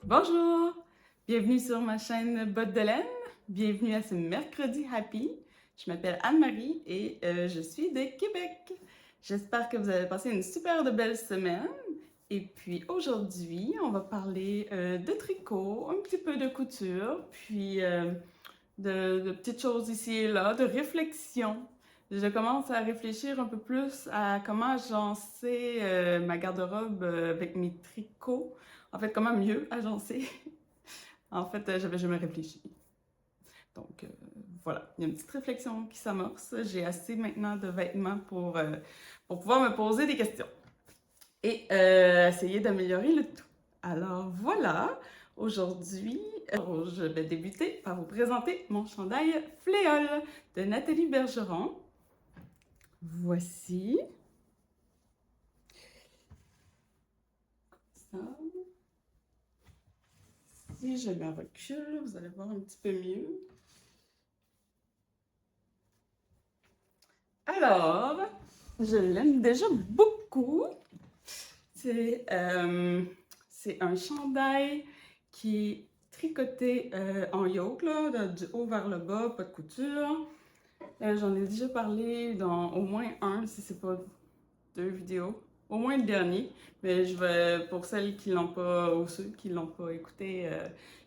Bonjour! Bienvenue sur ma chaîne Bottes de laine. Bienvenue à ce mercredi happy. Je m'appelle Anne-Marie et je suis de Québec. J'espère que vous avez passé une super de belle semaine. Et puis aujourd'hui, on va parler de tricot, un petit peu de couture, puis de petites choses ici et là, de réflexion. Je commence à réfléchir un peu plus à comment agencer ma garde-robe avec mes tricots. En fait, comment mieux agencer. En fait, j'avais jamais réfléchi. Donc, voilà, il y a une petite réflexion qui s'amorce. J'ai assez maintenant de vêtements pour pouvoir me poser des questions et essayer d'améliorer le tout. Alors voilà, aujourd'hui, je vais débuter par vous présenter mon chandail Fléole de Nathalie Bergeron. Voici. Ça. Si je me recule, vous allez voir un petit peu mieux. Alors, je l'aime déjà beaucoup. C'est un chandail qui est tricoté en yoke, là, du haut vers le bas, pas de couture. J'en ai déjà parlé dans au moins un, si c'est pas deux vidéos. Au moins le dernier. Mais pour celles qui l'ont pas, ou ceux qui l'ont pas écouté,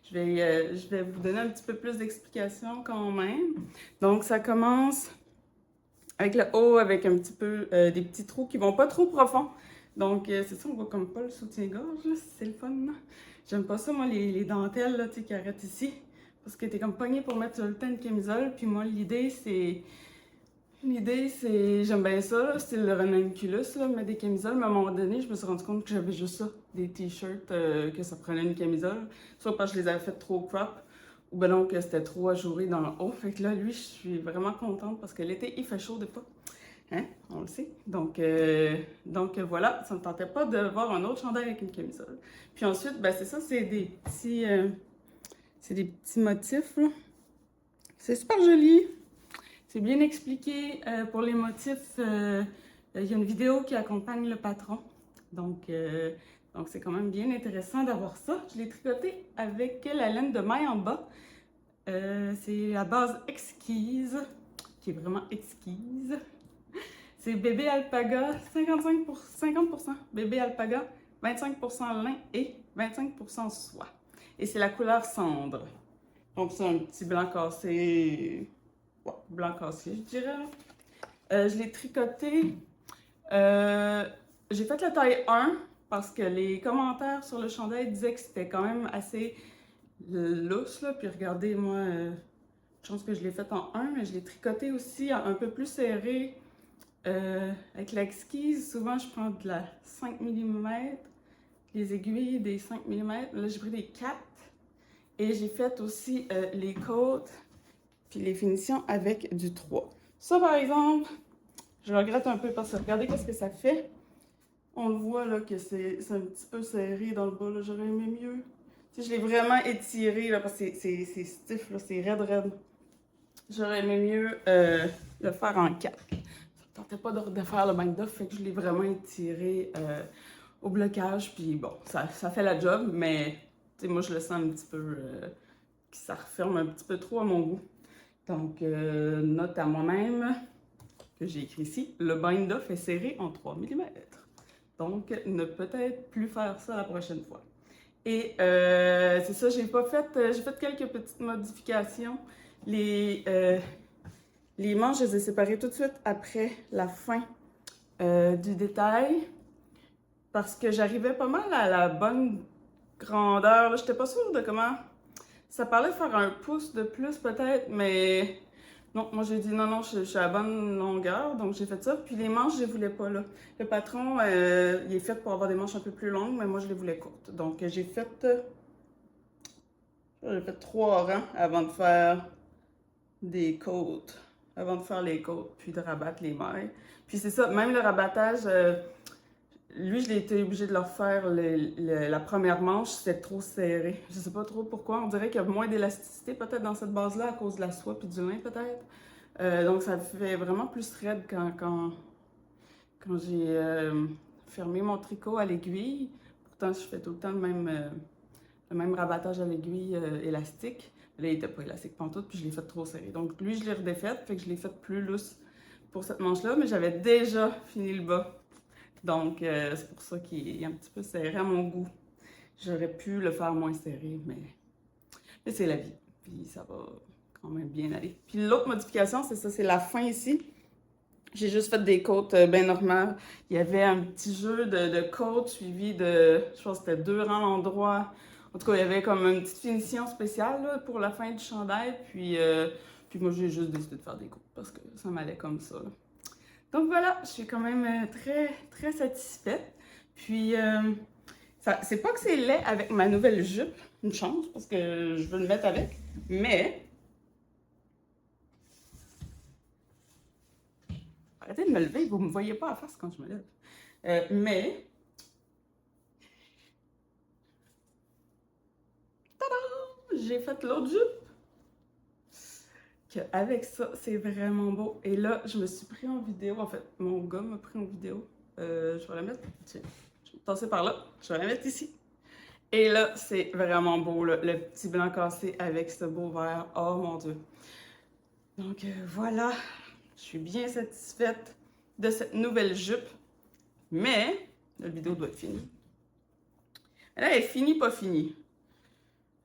je vais vous donner un petit peu plus d'explications quand même. Donc, ça commence avec le haut, avec un petit peu des petits trous qui vont pas trop profonds. Donc, c'est ça, on voit comme pas le soutien-gorge, c'est le fun. J'aime pas ça, moi, les dentelles là, qui arrêtent ici. Parce que t'es comme pogné pour mettre sur le teint une camisole. Puis moi, j'aime bien ça, là, style le ranunculus, là, mettre des camisoles. Mais à un moment donné, je me suis rendu compte que j'avais juste ça, des t-shirts, que ça prenait une camisole. Soit parce que je les avais fait trop crop, ou ben non, que c'était trop ajouré dans le haut. Fait que là, lui, je suis vraiment contente parce que l'été, il fait chaud des fois. Hein? On le sait. Donc voilà, ça ne me tentait pas de voir un autre chandail avec une camisole. Puis ensuite, ben c'est ça, c'est des petits motifs, là. C'est super joli. C'est bien expliqué pour les motifs. Il y a une vidéo qui accompagne le patron. Donc c'est quand même bien intéressant d'avoir ça. Je l'ai tricoté avec la laine de maille en bas. C'est la base exquise, qui est vraiment exquise. C'est bébé alpaga, 50%. Bébé alpaga, 25% lin et 25% soie. Et c'est la couleur cendre. Donc c'est un petit blanc cassé, ouais, blanc cassé, je dirais. Je l'ai tricoté. Euh, j'ai fait la taille 1 parce que les commentaires sur le chandail disaient que c'était quand même assez lousse, là. Puis regardez, moi, je pense que je l'ai fait en 1, mais je l'ai tricoté aussi un peu plus serré. Avec l'exquise, souvent je prends de la 5 mm, les aiguilles des 5 mm. Là, j'ai pris des 4. Et j'ai fait aussi les côtes puis les finitions avec du 3. Ça, par exemple, je regrette un peu parce que regardez qu'est-ce que ça fait. On le voit là que c'est un petit peu serré dans le bas. J'aurais aimé mieux. Tu sais, je l'ai vraiment étiré là, parce que c'est stiff, c'est raide. J'aurais aimé mieux le faire en 4. Ça ne tentait pas de faire le bain d'off, fait que je l'ai vraiment étiré au blocage. Puis bon, ça fait la job, mais moi je le sens un petit peu que ça referme un petit peu trop à mon goût. Donc, note à moi-même que j'ai écrit ici, le bind-off est serré en 3 mm. Donc, ne peut-être plus faire ça la prochaine fois. Et c'est ça, j'ai fait quelques petites modifications. Les manches, je les ai séparées tout de suite après la fin du détail parce que j'arrivais pas mal à la bonne grandeur. J'étais pas sûre de comment. Ça parlait de faire un pouce de plus peut-être, mais non, moi j'ai dit non, je suis à la bonne longueur, donc j'ai fait ça. Puis les manches, je les voulais pas là. Le patron, il est fait pour avoir des manches un peu plus longues, mais moi je les voulais courtes. Donc j'ai fait 3 rangs avant de faire des côtes, avant de faire les côtes, puis de rabattre les mailles. Puis c'est ça, même le rabattage, lui, je l'ai été obligée de leur faire la première manche, c'était trop serré. Je sais pas trop pourquoi, on dirait qu'il y a moins d'élasticité peut-être dans cette base-là à cause de la soie puis du lin peut-être. Donc ça fait vraiment plus raide quand j'ai fermé mon tricot à l'aiguille. Pourtant, je fais tout le temps le même rabattage à l'aiguille élastique. Là, il n'était pas élastique pantoute, puis je l'ai fait trop serré. Donc lui, je l'ai redéfait, fait que je l'ai fait plus lousse pour cette manche-là, mais j'avais déjà fini le bas. Donc c'est pour ça qu'il est un petit peu serré à mon goût. J'aurais pu le faire moins serré, mais c'est la vie. Puis ça va quand même bien aller. Puis l'autre modification, c'est ça, c'est la fin ici. J'ai juste fait des côtes bien normales. Il y avait un petit jeu de côtes suivi de, je pense que c'était 2 rangs d'endroits. En tout cas, il y avait comme une petite finition spéciale là, pour la fin du chandail. Puis moi, j'ai juste décidé de faire des côtes parce que ça m'allait comme ça. Là. Donc voilà, je suis quand même très, très satisfaite. Puis, c'est pas que c'est laid avec ma nouvelle jupe, une chance, parce que je veux le mettre avec, mais... Arrêtez de me lever, vous me voyez pas à face quand je me lève. Mais... Tada! J'ai fait l'autre jupe. Avec ça, c'est vraiment beau. Et là, je me suis pris en vidéo. En fait, mon gars m'a pris en vidéo. Je vais la mettre... Tiens, je vais passer par là. Je vais la mettre ici. Et là, c'est vraiment beau, le petit blanc cassé avec ce beau vert. Oh mon Dieu! Donc voilà, je suis bien satisfaite de cette nouvelle jupe. Mais la vidéo doit être finie. Là, elle est finie, pas finie.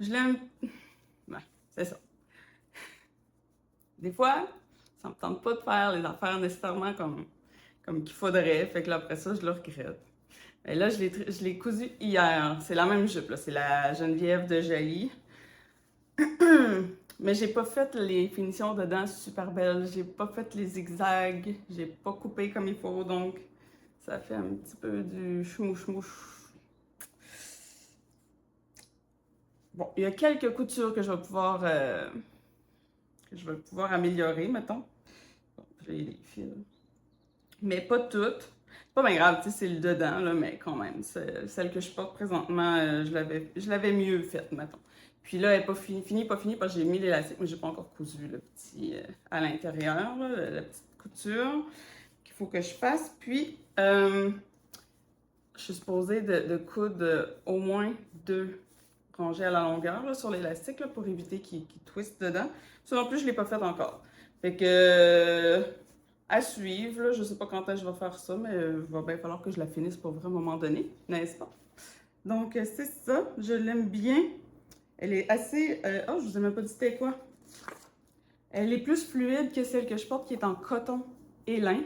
Je l'aime... Ouais, c'est ça. Des fois, ça me tente pas de faire les affaires nécessairement comme qu'il faudrait. Fait que là, après ça, je le regrette. Et là, je l'ai cousu hier. C'est la même jupe, là. C'est la Geneviève de Jaly. Mais j'ai pas fait les finitions dedans super belles. J'ai pas fait les zigzags. J'ai pas coupé comme il faut. Donc, ça fait un petit peu du chmouche-mouche. Bon, il y a quelques coutures que je vais pouvoir améliorer, mettons. Bon, j'ai les fils. Mais pas toutes. C'est pas bien grave, tu sais, c'est le dedans, là, mais quand même. Celle que je porte présentement, je l'avais mieux faite, mettons. Puis là, elle n'est pas finie, parce que j'ai mis l'élastique, mais j'ai pas encore cousu le petit à l'intérieur, la petite couture qu'il faut que je fasse. Puis, je suis supposée de coudre au moins 2 rangées à la longueur là, sur l'élastique pour éviter qu'il twiste dedans. Ça non plus, je ne l'ai pas fait encore. Fait que à suivre, là, je sais pas quand est-ce que je vais faire ça, mais il va bien falloir que je la finisse pour vrai à un moment donné, n'est-ce pas? Donc c'est ça, je l'aime bien. Elle est assez... oh, je vous ai même pas dit c'était quoi. Elle est plus fluide que celle que je porte qui est en coton et lin,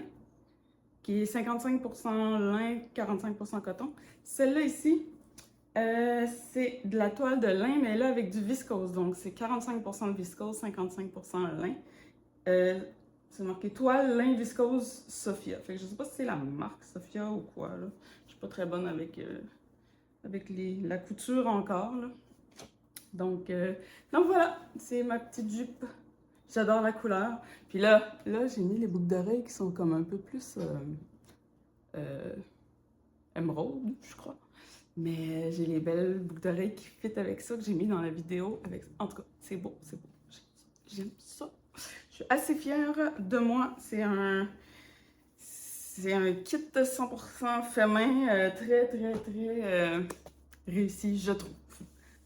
qui est 55% lin, 45% coton. Celle-là ici, c'est de la toile de lin, mais là avec du viscose. Donc c'est 45% de viscose, 55% lin. C'est marqué toile lin viscose Sophia. Fait que je sais pas si c'est la marque Sophia ou quoi. Là. Je suis pas très bonne avec la couture encore. Là. Donc voilà, c'est ma petite jupe. J'adore la couleur. Puis là j'ai mis les boucles d'oreilles qui sont comme un peu plus émeraude, je crois. Mais j'ai les belles boucles d'oreilles qui fit avec ça que j'ai mis dans la vidéo. En tout cas, c'est beau, c'est beau. J'aime ça. Je suis assez fière de moi. C'est un kit 100% fait main, très, très, très réussi, je trouve.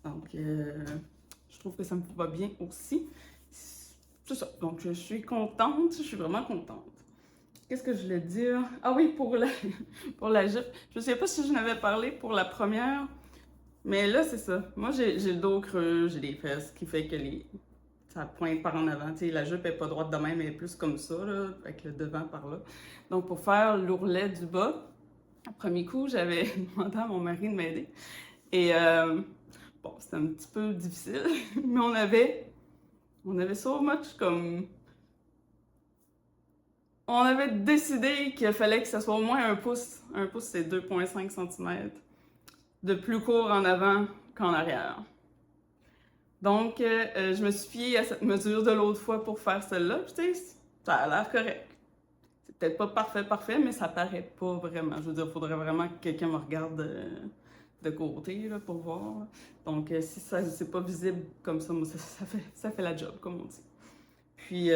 Donc, je trouve que ça me va bien aussi. C'est ça. Donc, je suis contente. Je suis vraiment contente. Qu'est-ce que je voulais dire? Ah oui, pour la jupe. Je ne sais pas si je n'avais parlé pour la première, mais là, c'est ça. Moi, j'ai le dos creux, j'ai des fesses, qui fait que ça pointe par en avant. T'sais, la jupe n'est pas droite de même, elle est plus comme ça, là, avec le devant par là. Donc, pour faire l'ourlet du bas, au premier coup, j'avais demandé à mon mari de m'aider. Et bon, c'était un petit peu difficile, mais on avait so much comme... On avait décidé qu'il fallait que ce soit au moins 1 pouce. 1 pouce, c'est 2,5 cm de plus court en avant qu'en arrière. Donc, je me suis fiée à cette mesure de l'autre fois pour faire celle-là. Puis, tu sais, ça a l'air correct. C'est peut-être pas parfait, mais ça paraît pas vraiment. Je veux dire, il faudrait vraiment que quelqu'un me regarde de côté là, pour voir. Donc, si ça c'est pas visible comme ça, moi, ça fait la job, comme on dit. Puis,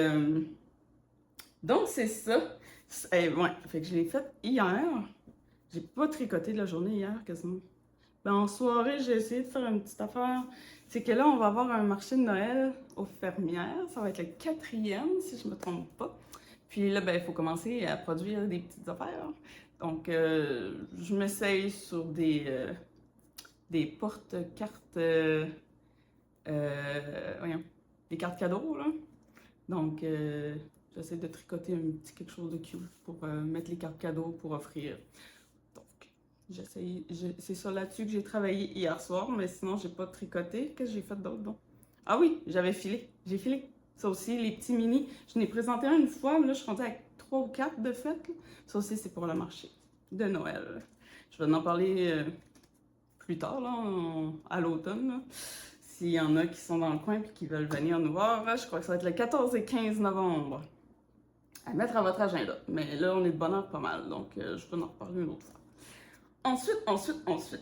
donc, c'est ça. Ouais, fait que je l'ai faite hier. J'ai pas tricoté de la journée hier, quasiment. Ben, en soirée, j'ai essayé de faire une petite affaire. C'est que là, on va avoir un marché de Noël aux fermières. Ça va être le 4e, si je me trompe pas. Puis là, ben, il faut commencer à produire des petites affaires. Donc, je m'essaye sur des porte-cartes, voyons, des cartes cadeaux, là. Donc, j'essaie de tricoter un petit quelque chose de cute pour mettre les cartes cadeaux pour offrir. Donc, c'est ça là-dessus que j'ai travaillé hier soir, mais sinon, j'ai pas tricoté. Qu'est-ce que j'ai fait d'autre, donc? Ah oui, j'avais filé. J'ai filé. Ça aussi, les petits mini. Je n'ai présenté un une fois, mais là, je suis rendue avec 3 ou 4 de fait. Là. Ça aussi, c'est pour le marché de Noël. Je vais en parler plus tard, là, à l'automne. Là. S'il y en a qui sont dans le coin et qui veulent venir nous voir, je crois que ça va être le 14 et 15 novembre. À mettre à votre agenda. Mais là, on est de bonne heure pas mal, donc je vais en reparler une autre fois. Ensuite,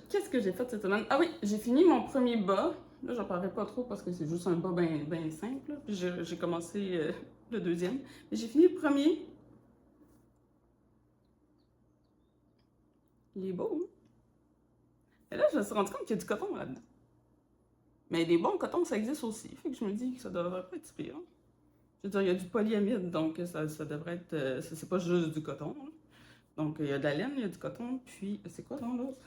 qu'est-ce que j'ai fait cette semaine? Ah oui, j'ai fini mon premier bas. Là, j'en parlerai pas trop parce que c'est juste un bas bien simple. Puis j'ai commencé le deuxième. Mais j'ai fini le premier. Il est beau, hein? Et là, je me suis rendu compte qu'il y a du coton là-dedans. Mais des bons cotons, ça existe aussi. Fait que je me dis que ça devrait pas être pire. Je veux dire, il y a du polyamide, donc ça devrait être... c'est pas juste du coton. Hein. Donc, il y a de la laine, il y a du coton, puis... C'est quoi dans l'autre?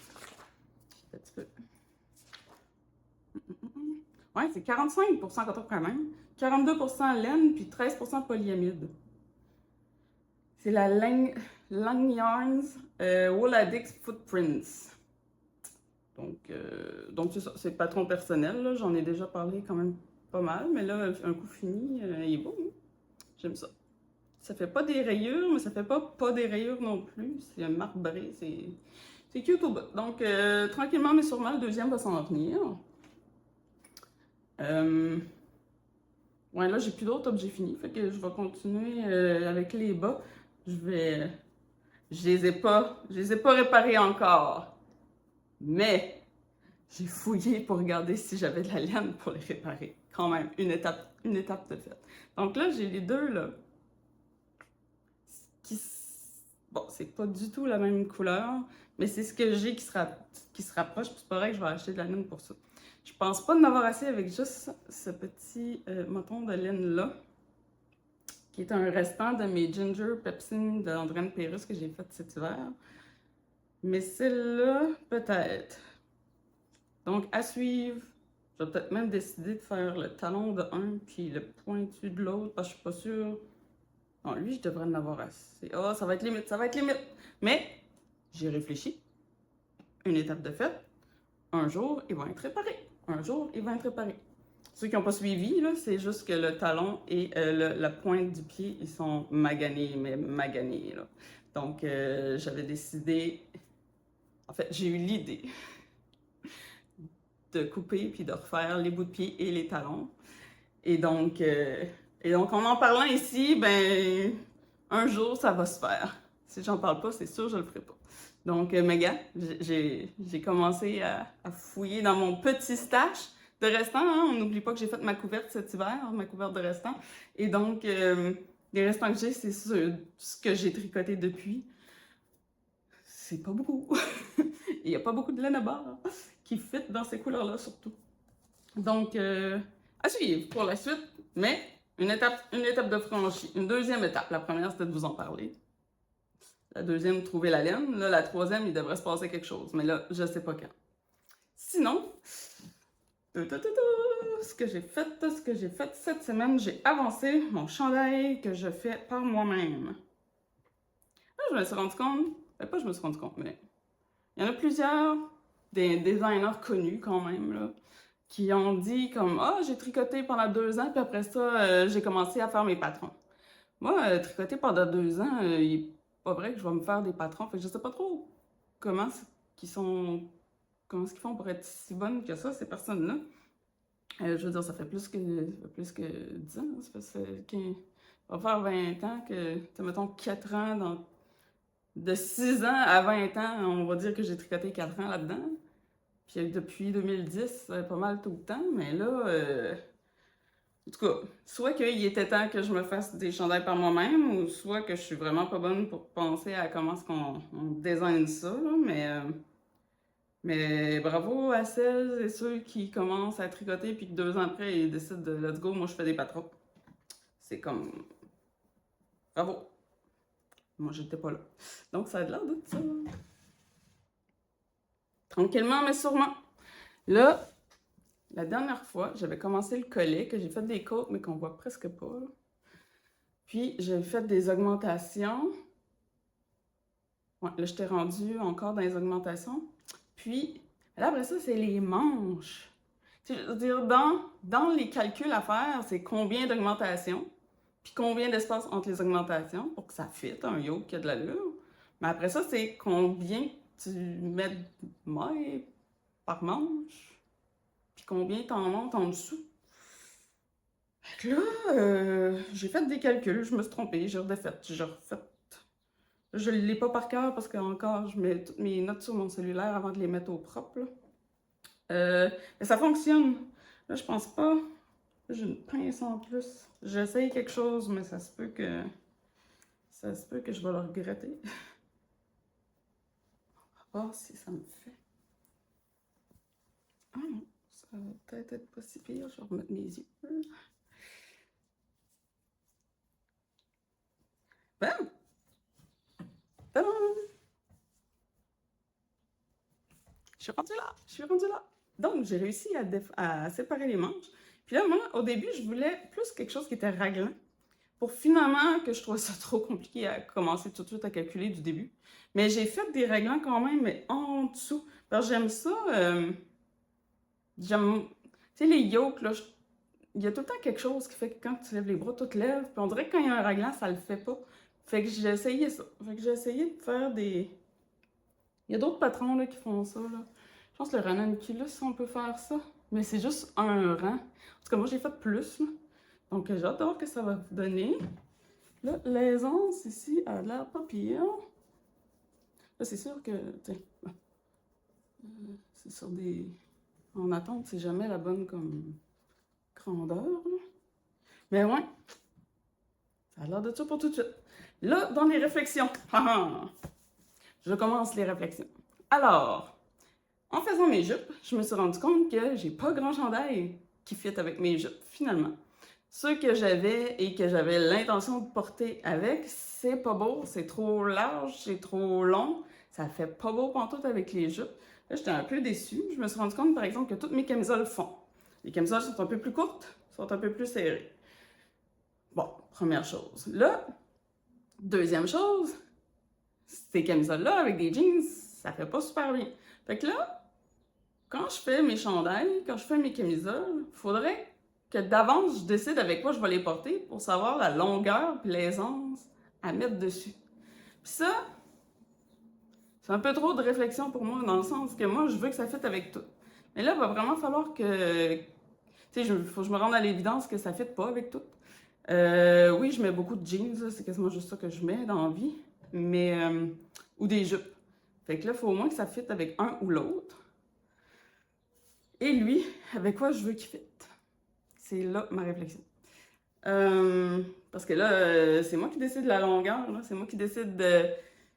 Un petit peu. Ouais, c'est 45% coton quand même, 42% laine, puis 13% polyamide. C'est la Lang Yarns Wool Addicts Footprints. Donc c'est ça, c'est patron personnel, j'en ai déjà parlé quand même pas mal, mais là, un coup fini, il est beau. Hein? J'aime ça. Ça fait pas des rayures, mais ça fait pas des rayures non plus. C'est un marbré, c'est cute au bout. Donc, tranquillement, mais sûrement, le deuxième va s'en venir. Ouais, là, j'ai plus d'autres objets finis, fait que je vais continuer avec les bas. Je les ai pas réparés encore. Mais, j'ai fouillé pour regarder si j'avais de la laine pour les réparer. Quand même, une étape de fait. Donc là, j'ai les deux, là. Bon, c'est pas du tout la même couleur, mais c'est ce que j'ai qui se rapproche, puis c'est pas vrai que je vais acheter de la laine pour ça. Je pense pas de m'avoir assez avec juste ce petit moton de laine-là, qui est un restant de mes Ginger Pepsin de Andréane Pérusse que j'ai fait cet hiver. Mais celle-là, peut-être. Donc, à suivre. Je vais peut-être même décider de faire le talon de un puis le pointu de l'autre, parce que je suis pas sûre. Non, lui, je devrais en avoir assez. Oh, ça va être limite, ça va être limite. Mais, j'ai réfléchi. Une étape de fait. Un jour, ils vont être réparés. Un jour, ils vont être réparés. Ceux qui n'ont pas suivi, c'est juste que le talon et la pointe du pied, ils sont maganés, mais maganés. Là. Donc, j'avais décidé... En fait, j'ai eu l'idée de couper puis de refaire les bouts de pied et les talons. Et donc en parlant ici, ben, un jour, ça va se faire. Si j'en parle pas, c'est sûr, je le ferai pas. Donc, mes gars, j'ai commencé à fouiller dans mon petit stash de restants. Hein. On n'oublie pas que j'ai fait ma couverte cet hiver, ma couverte de restants. Et donc, les restants que j'ai, c'est ce que j'ai tricoté depuis. C'est pas beaucoup. Il n'y a pas beaucoup de laine à barre qui fit dans ces couleurs-là, surtout. Donc, à suivre pour la suite, mais une étape de franchie. Une deuxième étape. La première, c'était de vous en parler. La deuxième, trouver la laine. Là, la troisième, il devrait se passer quelque chose. Mais là, je sais pas quand. Sinon, ce que j'ai fait cette semaine, j'ai avancé mon chandail que je fais par moi-même. Là, je me suis rendu compte, pas je me suis rendu compte, mais il y en a plusieurs des designers connus quand même, là, qui ont dit comme « Ah, j'ai tricoté pendant 2 ans, puis après ça, j'ai commencé à faire mes patrons. » Moi, tricoter pendant 2 ans, il n'est pas vrai que je vais me faire des patrons, fait que je sais pas trop comment est-ce qu'ils font pour être si bonnes que ça, ces personnes-là. Je veux dire, ça fait plus que 10 ans, ça va faire 20 ans que, mettons, 4 ans, de 6 ans à 20 ans, on va dire que j'ai tricoté 4 ans là-dedans. Puis depuis 2010, pas mal tout le temps, mais là, en tout cas, soit qu'il était temps que je me fasse des chandails par moi-même, ou soit que je suis vraiment pas bonne pour penser à comment est-ce qu'on design ça, là, mais Mais bravo à celles et ceux qui commencent à tricoter puis que 2 ans après, ils décident de let's go, moi je fais des patrons. C'est comme bravo. Moi j'étais pas là. Donc ça a l'air de ça. Tranquillement mais sûrement. Là, la dernière fois, j'avais commencé le collet, que j'ai fait des côtes, mais qu'on voit presque pas. Là. Puis j'ai fait des augmentations. Ouais, là, j'étais rendue encore dans les augmentations. Puis, là, après ça, c'est les manches. Tu sais, je veux dire, dans les calculs à faire, c'est combien d'augmentations, puis combien d'espace entre les augmentations pour que ça fitte un yoke qui a de l'allure. Mais après ça, c'est combien tu mets de mailles par manche, puis combien t'en montes en dessous. Fait que là, j'ai fait des calculs, je me suis trompée, j'ai redéfait, j'ai refait. Je ne l'ai pas par cœur parce que encore, je mets toutes mes notes sur mon cellulaire avant de les mettre au propre. Là. Mais ça fonctionne. Là, je pense pas. J'ai une pince en plus. J'essaye quelque chose, mais ça se peut que je vais le regretter. On va voir si ça me fait. Ah non, ça va peut-être être pas si pire. Je vais remettre mes yeux. Ben! Tadam! Je suis rendue là! Je suis rendue là! Donc, j'ai réussi à séparer les manches. Puis là, moi, au début, je voulais plus quelque chose qui était raglant. Pour finalement que je trouvais ça trop compliqué à commencer tout de suite à calculer du début. Mais j'ai fait des réglants quand même, mais en dessous. Parce que j'aime ça. J'aime. Tu sais, les yokes, là, il y a tout le temps quelque chose qui fait que quand tu lèves les bras, tout lève. Puis on dirait que quand il y a un raglant, ça le fait pas. Fait que j'ai essayé ça. Fait que j'ai essayé de faire des. Il y a d'autres patrons là, qui font ça. Là. Je pense que le ranunculus, on peut faire ça. Mais c'est juste un rang. En tout cas, moi, j'ai fait plus. Là. Donc, j'adore que ça va vous donner. Là, l'aisance ici a l'air pas pire. Là, c'est sûr que, c'est sur des... En attente, c'est jamais la bonne comme grandeur. Là. Mais ouais, ça a l'air de ça pour tout de suite. Là, dans les réflexions, je commence les réflexions. Alors, en faisant mes jupes, je me suis rendu compte que j'ai pas grand chandail qui fit avec mes jupes, finalement. Ceux que j'avais et que j'avais l'intention de porter avec, c'est pas beau, c'est trop large, c'est trop long, ça fait pas beau pantoute avec les jupes. Là, j'étais un peu déçue. Je me suis rendu compte, par exemple, que toutes mes camisoles font. Les camisoles sont un peu plus courtes, sont un peu plus serrées. Bon, première chose. Là, deuxième chose, ces camisoles-là, avec des jeans, ça fait pas super bien. Fait que là, quand je fais mes chandails, quand je fais mes camisoles, il faudrait que d'avance, je décide avec quoi je vais les porter pour savoir la longueur et l'aisance à mettre dessus. Puis ça, c'est un peu trop de réflexion pour moi, dans le sens que moi, je veux que ça fitte avec tout. Mais là, il va vraiment falloir que... Tu sais, il faut que je me rende à l'évidence que ça ne fitte pas avec tout. Oui, je mets beaucoup de jeans, c'est quasiment juste ça que je mets dans la vie. Mais... ou des jupes. Fait que là, il faut au moins que ça fitte avec un ou l'autre. Et lui, avec quoi je veux qu'il fitte. C'est là ma réflexion. Parce que là, c'est moi qui décide de la longueur, c'est moi qui décide de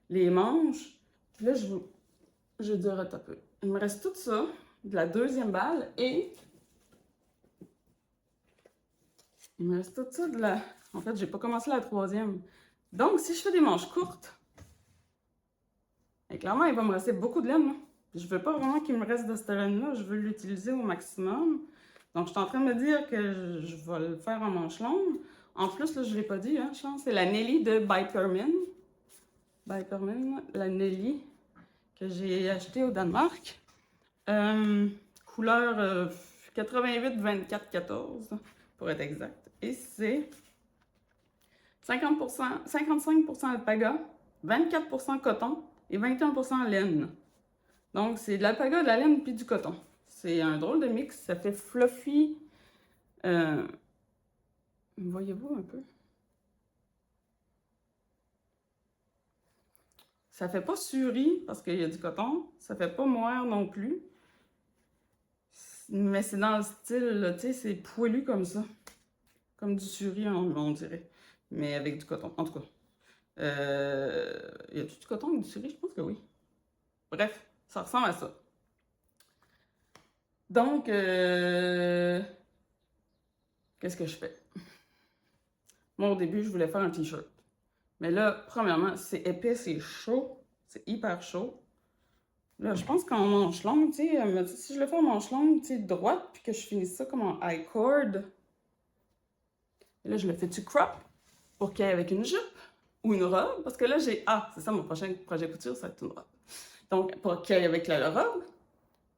les manches. Puis là, je dirais un peu. Il me reste tout ça, de la deuxième balle, et il me reste tout ça de la... En fait, j'ai pas commencé la troisième. Donc, si je fais des manches courtes, et clairement, il va me rester beaucoup de laine. Je veux pas vraiment qu'il me reste de cette laine-là, je veux l'utiliser au maximum. Donc, je suis en train de me dire que je vais le faire en manche longue. En plus, là, je ne l'ai pas dit, hein, je pense, c'est la Nelly de Bikerman. Bikerman, la Nelly que j'ai achetée au Danemark. Couleur 88-24-14, pour être exact. Et c'est 50%, 55% alpaga, 24% coton et 21% laine. Donc, c'est de l'alpaga, de la laine puis du coton. C'est un drôle de mix, ça fait fluffy. Voyez-vous un peu? Ça fait pas suri parce qu'il y a du coton. Ça fait pas moire non plus. Mais c'est dans le style, tu sais, c'est poilu comme ça. Comme du suri, on dirait. Mais avec du coton, en tout cas. Y a-tu du coton avec du suri? Je pense que oui. Bref, ça ressemble à ça. Donc, qu'est-ce que je fais? Moi, au début, je voulais faire un t-shirt. Mais là, premièrement, c'est épais, c'est chaud. C'est hyper chaud. Là, je pense qu'en manche longue, tu sais, elle me dit, si je le fais en manche longue, tu sais, droite, puis que je finisse ça comme en high cord, et là, je le fais-tu crop pour qu'il y ait avec une jupe ou une robe? Parce que là, c'est ça, mon prochain projet couture, ça va être une robe. Donc, pour qu'il y ait avec la robe.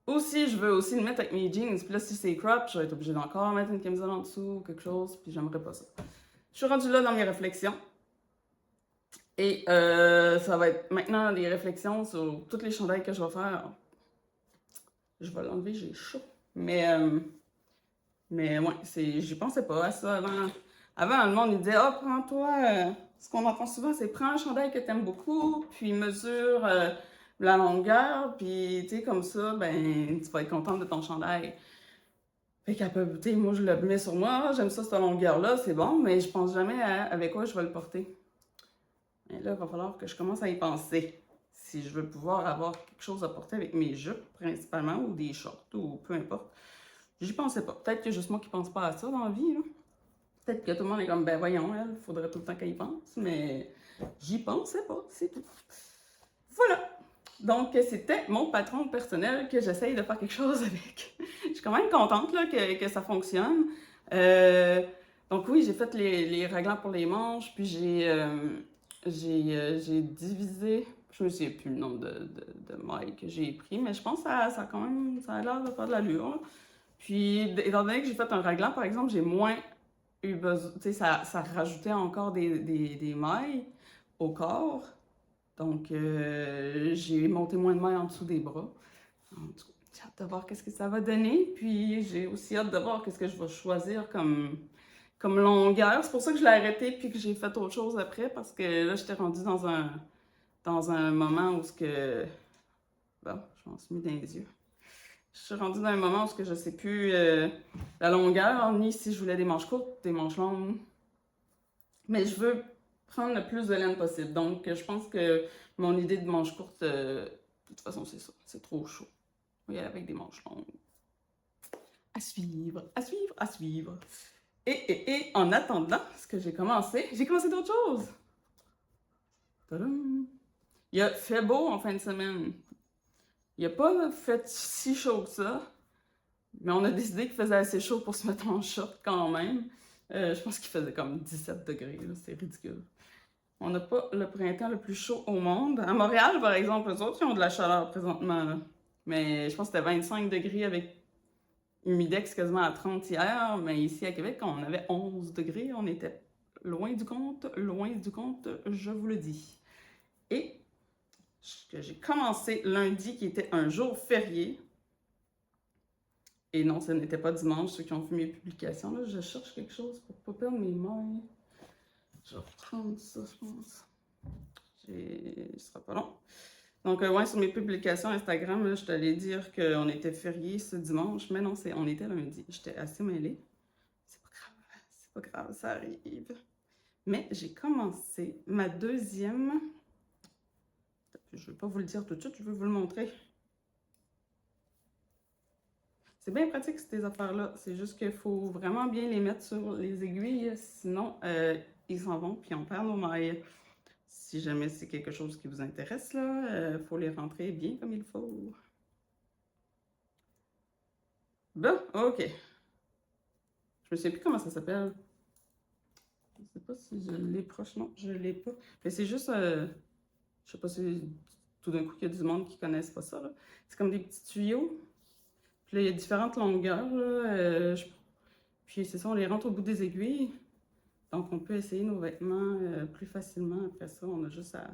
Ou si je veux aussi le mettre avec mes jeans, puis là, si c'est crop, je vais être obligée d'encore mettre une camisole en dessous ou quelque chose, puis j'aimerais pas ça. Je suis rendue là dans mes réflexions. Et ça va être maintenant des réflexions sur toutes les chandails que je vais faire. Je vais l'enlever, j'ai chaud. Mais ouais, j'y pensais pas à ça avant. Avant, le monde il disait, oh, prends-toi. Ce qu'on entend souvent, c'est prends un chandail que t'aimes beaucoup, puis mesure la longueur, puis tu sais, comme ça, ben, tu vas être contente de ton chandail. Fait qu'à peu, tu sais, moi, je le mets sur moi, j'aime ça, cette longueur-là, c'est bon, mais je pense jamais avec quoi je vais le porter. Et là, il va falloir que je commence à y penser. Si je veux pouvoir avoir quelque chose à porter avec mes jupes, principalement, ou des shorts, ou peu importe. J'y pensais pas. Peut-être que juste moi qui pense pas à ça dans la vie, là. Peut-être que tout le monde est comme, ben voyons, elle, faudrait tout le temps qu'elle y pense, mais j'y pensais pas, c'est tout. Voilà. Donc, c'était mon patron personnel que j'essaye de faire quelque chose avec. Je suis quand même contente là, que ça fonctionne. Donc oui, j'ai fait les réglants pour les manches, puis j'ai divisé, je me souviens plus le nombre de mailles que j'ai pris, mais je pense que ça quand même, ça a l'air de faire de l'allure. Puis, étant donné que j'ai fait un raglan, par exemple, j'ai moins eu besoin, tu sais, ça rajoutait encore des mailles au corps. Donc, j'ai monté moins de mailles en dessous des bras. En tout cas, j'ai hâte de voir qu'est-ce que ça va donner. Puis, j'ai aussi hâte de voir qu'est-ce que je vais choisir comme longueur. C'est pour ça que je l'ai arrêté puis que j'ai fait autre chose après parce que là, j'étais rendue dans un moment où ce que... Bon, je m'en suis mis dans les yeux. Je suis rendue dans un moment où ce que je sais plus la longueur, ni si je voulais des manches courtes, des manches longues. Mais je veux prendre le plus de laine possible. Donc, je pense que mon idée de manches courtes, de toute façon, c'est ça. C'est trop chaud. Oui, avec des manches longues. À suivre, à suivre, à suivre. Et en attendant, ce que j'ai commencé d'autres choses. Tadam! Il a fait beau en fin de semaine. Il n'a pas fait si chaud que ça, mais on a décidé qu'il faisait assez chaud pour se mettre en short quand même. Je pense qu'il faisait comme 17 degrés, c'est ridicule. On n'a pas le printemps le plus chaud au monde. À Montréal, par exemple, eux autres, ils ont de la chaleur présentement. Là. Mais je pense que c'était 25 degrés avec humidex quasiment à 30 hier. Mais ici à Québec, quand on avait 11 degrés, on était loin du compte, je vous le dis. Et que j'ai commencé lundi, qui était un jour férié. Et non, ce n'était pas dimanche, ceux qui ont vu mes publications. Là, je cherche quelque chose pour ne pas perdre mes mailles. Je vais reprendre ça, je pense. Ce sera pas long. Donc, ouais, sur mes publications Instagram, là, je t'allais dire qu'on était férié ce dimanche, mais non, on était lundi. J'étais assez mêlée. C'est pas grave, ça arrive. Mais j'ai commencé ma deuxième. Je ne vais pas vous le dire tout de suite, je vais vous le montrer. C'est bien pratique ces affaires-là. C'est juste qu'il faut vraiment bien les mettre sur les aiguilles, sinon ils s'en vont puis on perd nos mailles. Si jamais c'est quelque chose qui vous intéresse, là, faut les rentrer bien comme il faut. Bon, ok. Je me sais plus comment ça s'appelle. Je sais pas si je l'ai proche. Non, je l'ai pas. Mais c'est juste, je sais pas si tout d'un coup il y a du monde qui connaissent pas ça. C'est comme des petits tuyaux. Puis là, il y a différentes longueurs. Là, puis c'est ça, on les rentre au bout des aiguilles. Donc on peut essayer nos vêtements plus facilement. Après ça, on a juste à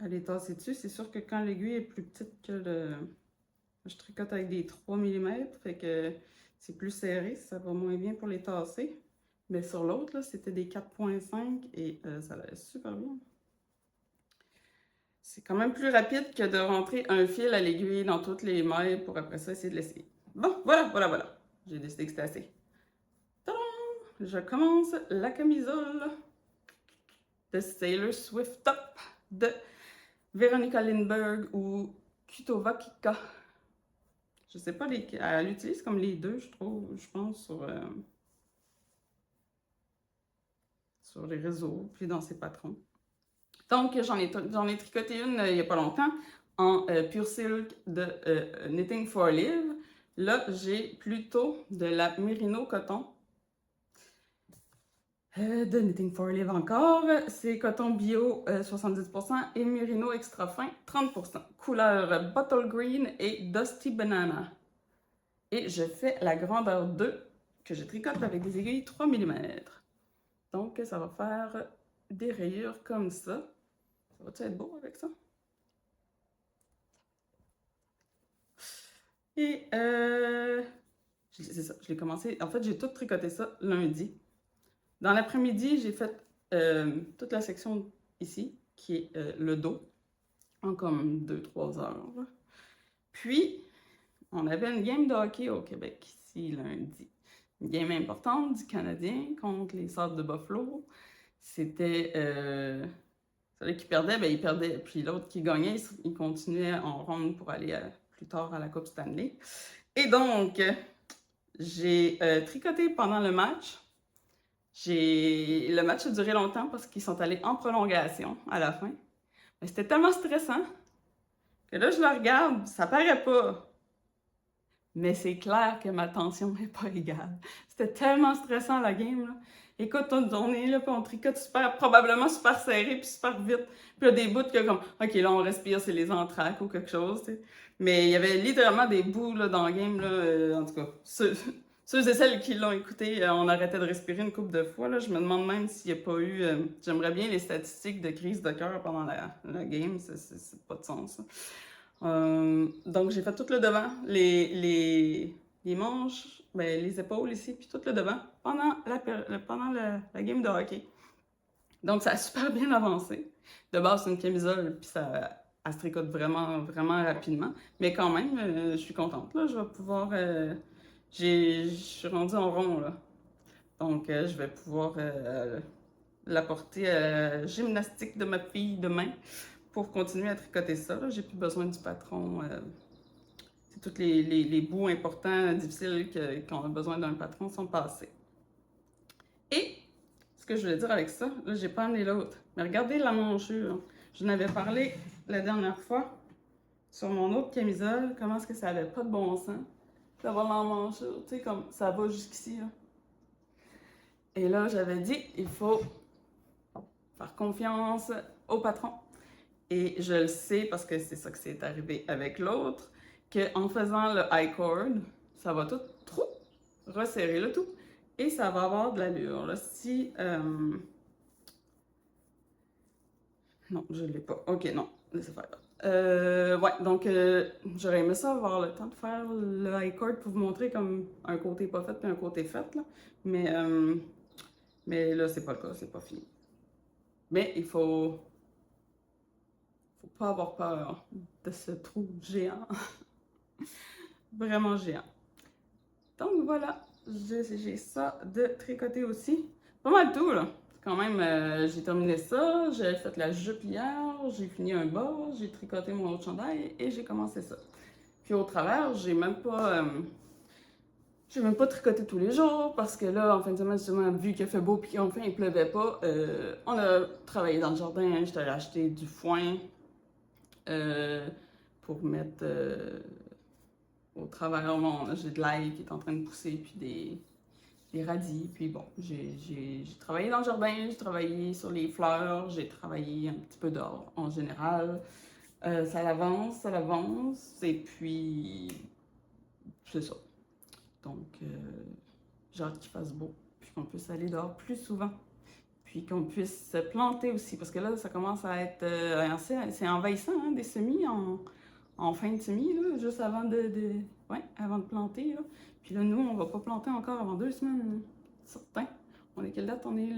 les tasser dessus. C'est sûr que quand l'aiguille est plus petite que le... Je tricote avec des 3 mm, fait que c'est plus serré, ça va moins bien pour les tasser. Mais sur l'autre, c'était des 4,5 et ça allait super bien. C'est quand même plus rapide que de rentrer un fil à l'aiguille dans toutes les mailles pour après ça essayer de l'essayer. Bon, voilà. J'ai décidé que c'était assez. Tadam! Je commence la camisole de Sailor Swift Top de Veronica Lindbergh ou Kutova Kika. Je sais pas, elle utilise comme les deux, je trouve, je pense, sur les réseaux, puis dans ses patrons. Donc, j'en ai tricoté une il n'y a pas longtemps en Pure Silk de Knitting for Live. Là, j'ai plutôt de la Merino coton de Knitting for Live encore. C'est coton bio 70% et Merino extra fin 30%. Couleur Bottle Green et Dusty Banana. Et je fais la grandeur 2 que je tricote avec des aiguilles 3 mm. Donc, ça va faire des rayures comme ça. Ça va-tu être beau avec ça? Et c'est ça, je l'ai commencé. En fait, j'ai tout tricoté ça lundi. Dans l'après-midi, j'ai fait toute la section ici, qui est le dos, en comme 2-3 heures. Puis, on avait une game de hockey au Québec ici lundi. Une game importante du Canadien contre les Sables de Buffalo. C'était celui qui perdait, ben il perdait. Puis l'autre qui gagnait, il continuait en ronde pour aller plus tard à la Coupe Stanley. Et donc, j'ai tricoté pendant le match. Le match a duré longtemps parce qu'ils sont allés en prolongation à la fin. Mais c'était tellement stressant que là, je le regarde, ça paraît pas. Mais c'est clair que ma tension n'est pas égale. C'était tellement stressant la game, là. Écoute, on est là, puis on tricote probablement super serré, puis super vite. Puis il y a des bouts que comme, OK, là, on respire, c'est les entraques ou quelque chose, tu sais. Mais il y avait littéralement des bouts, là, dans le game, là, en tout cas. Ceux et celles qui l'ont écouté, on arrêtait de respirer une couple de fois, là. Je me demande même s'il n'y a pas eu... j'aimerais bien les statistiques de crise de cœur pendant la game, c'est pas de sens, ça. Donc, j'ai fait tout le devant, les manches, ben, les épaules ici, puis tout le devant pendant la game de hockey. Donc, ça a super bien avancé. De base, c'est une camisole, puis elle se tricote vraiment, vraiment rapidement. Mais quand même, je suis contente, là. Je vais pouvoir... je suis rendue en rond, là. Donc, je vais pouvoir l'apporter à la gymnastique de ma fille demain pour continuer à tricoter ça. J'ai plus besoin du patron. C'est tous les bouts importants, difficiles qu'on a besoin d'un patron sont passés. Et ce que je voulais dire avec ça, là, j'ai pas amené l'autre. Mais regardez la manchure. Je n'avais parlé la dernière fois sur mon autre camisole, comment est-ce que ça avait pas de bon sens d'avoir la manchure, tu sais, comme ça va jusqu'ici, là. Et là, j'avais dit, il faut faire confiance au patron. Et je le sais parce que c'est ça que c'est arrivé avec l'autre, qu'en faisant le high cord, ça va tout trop resserrer le tout et ça va avoir de l'allure. Si... Non, je ne l'ai pas. Ok, non, laissez faire. Ouais, donc j'aurais aimé ça avoir le temps de faire le high cord pour vous montrer comme un côté pas fait puis un côté fait, là. Mais là, c'est pas le cas, c'est pas fini. Mais il faut pas avoir peur de ce trou géant. Vraiment géant. Donc voilà, j'ai ça de tricoter aussi. Pas mal tout, là. Quand même, j'ai terminé ça, j'ai fait la jupe hier, j'ai fini un bas, j'ai tricoté mon autre chandail et j'ai commencé ça. Puis au travers, j'ai même pas tricoté tous les jours parce que là, en fin de semaine, justement, vu qu'il fait beau puis qu'enfin il pleuvait pas, on a travaillé dans le jardin, j'étais allée acheter du foin pour mettre au travers. J'ai de l'ail qui est en train de pousser, puis des radis. Puis bon, j'ai travaillé dans le jardin, j'ai travaillé sur les fleurs, j'ai travaillé un petit peu dehors en général. Ça avance, et puis c'est ça. Donc, j'ai hâte qu'il fasse beau, puis qu'on puisse aller dehors plus souvent. Puis qu'on puisse se planter aussi, parce que là, ça commence à être c'est envahissant, hein, des semis en fin de semis, là, juste avant avant de planter, là. Puis là, nous, on va pas planter encore avant 2 semaines, certain. On est quelle date? On est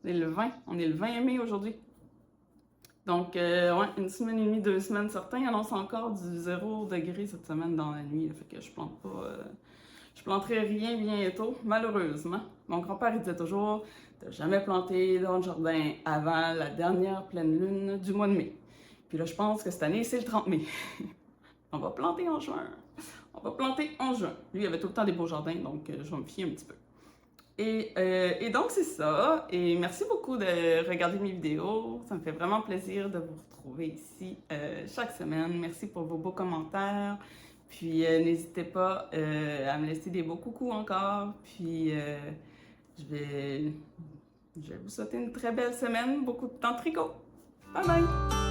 le 20. On est le 20 mai aujourd'hui. Donc, ouais, 1 semaine et demie, 2 semaines, certains. Il annonce encore du 0 degré cette semaine dans la nuit, là, fait que je plante pas... je planterai rien bientôt, malheureusement. Mon grand-père, il disait toujours de jamais planter dans le jardin avant la dernière pleine lune du mois de mai. Puis là, je pense que cette année, c'est le 30 mai. On va planter en juin. On va planter en juin. Lui, il avait tout le temps des beaux jardins, donc je vais me fier un petit peu. Et donc, c'est ça. Et merci beaucoup de regarder mes vidéos. Ça me fait vraiment plaisir de vous retrouver ici chaque semaine. Merci pour vos beaux commentaires. Puis, n'hésitez pas à me laisser des beaux coucous encore. Puis, je vais vous souhaiter une très belle semaine. Beaucoup de temps de tricot. Bye bye!